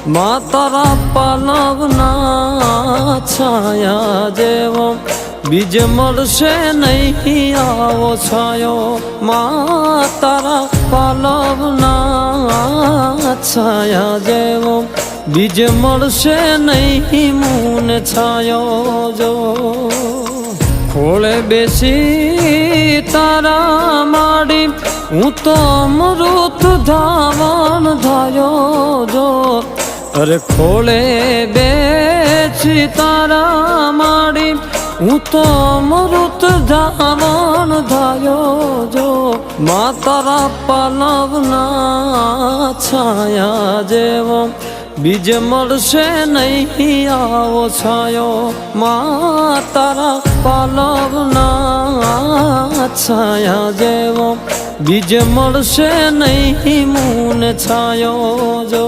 માં તારા પાલવના છાયા જેવો બીજ મળશે નહીં આવો છાયો માં તારા પાલવના છાયા જેવો બીજ મળશે નહીં મૂન છાયો જો ખોળે બેસી તારા માડી હું તો અમૃત ધાવણ ધાયો જો અરે ખોળે બેસી તારા માડી હું તો અમૃત ધાવણ ધાયો જો માં તારા પાલવના છાયા જેવો બીજ મળશે નહીં આવો છાયો માં તારા પાલવના છાયા જેવો બીજ મળશે નહીં મૂન છાયો જો